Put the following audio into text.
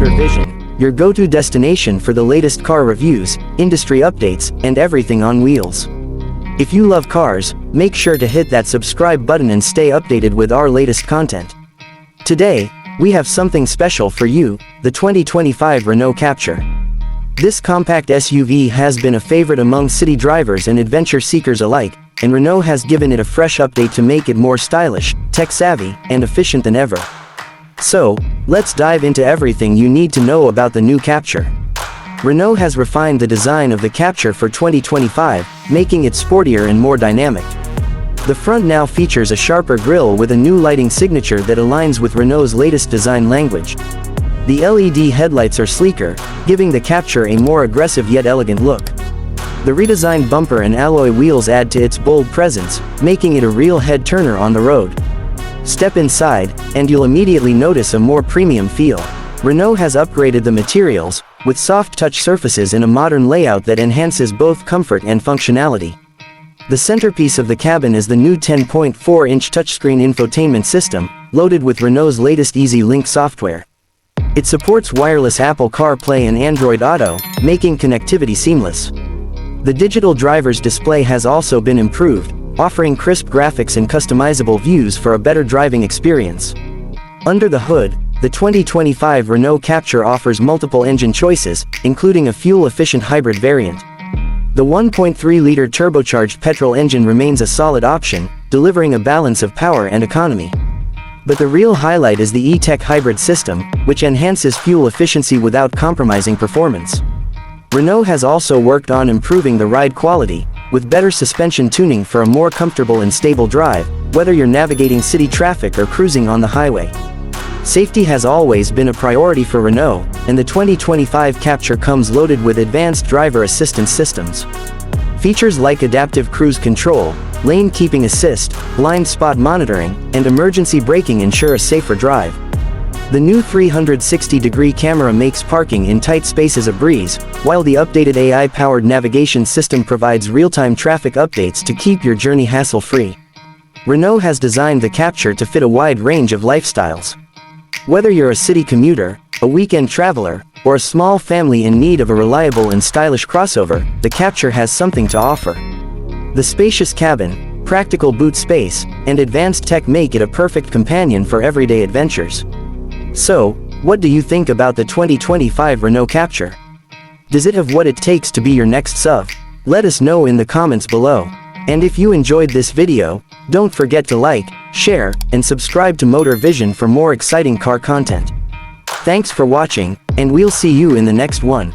Motor Vision, your go-to destination for the latest car reviews, industry updates, and everything on wheels. If you love cars, make sure to hit that subscribe button and stay updated with our latest content. Today, we have something special for you, the 2025 Renault Captur. This compact SUV has been a favorite among city drivers and adventure seekers alike, and Renault has given it a fresh update to make it more stylish, tech-savvy, and efficient than ever. So, let's dive into everything you need to know about the new Captur. Renault has refined the design of the Captur for 2025, making it sportier and more dynamic. The front now features a sharper grille with a new lighting signature that aligns with Renault's latest design language. The LED headlights are sleeker, giving the Captur a more aggressive yet elegant look. The redesigned bumper and alloy wheels add to its bold presence, making it a real head-turner on the road. Step inside, and you'll immediately notice a more premium feel. Renault has upgraded the materials, with soft touch surfaces and a modern layout that enhances both comfort and functionality. The centerpiece of the cabin is the new 10.4-inch touchscreen infotainment system, loaded with Renault's latest Easy Link software. It supports wireless Apple CarPlay and Android Auto, making connectivity seamless. The digital driver's display has also been improved, offering crisp graphics and customizable views for a better driving experience. Under the hood, the 2025 Renault Captur offers multiple engine choices, including a fuel-efficient hybrid variant. The 1.3-liter turbocharged petrol engine remains a solid option, delivering a balance of power and economy. But the real highlight is the E-Tech hybrid system, which enhances fuel efficiency without compromising performance. Renault has also worked on improving the ride quality, with better suspension tuning for a more comfortable and stable drive, whether you're navigating city traffic or cruising on the highway. Safety has always been a priority for Renault, and the 2025 Captur comes loaded with advanced driver assistance systems. Features like adaptive cruise control, lane keeping assist, blind spot monitoring, and emergency braking ensure a safer drive. The new 360-degree camera makes parking in tight spaces a breeze, while the updated AI-powered navigation system provides real-time traffic updates to keep your journey hassle-free. Renault has designed the Captur to fit a wide range of lifestyles. Whether you're a city commuter, a weekend traveler, or a small family in need of a reliable and stylish crossover, the Captur has something to offer. The spacious cabin, practical boot space, and advanced tech make it a perfect companion for everyday adventures. So, what do you think about the 2025 Renault Captur? Does it have what it takes to be your next SUV? Let us know in the comments below. And if you enjoyed this video, don't forget to like, share, and subscribe to Motor Vision for more exciting car content. Thanks for watching, and we'll see you in the next one.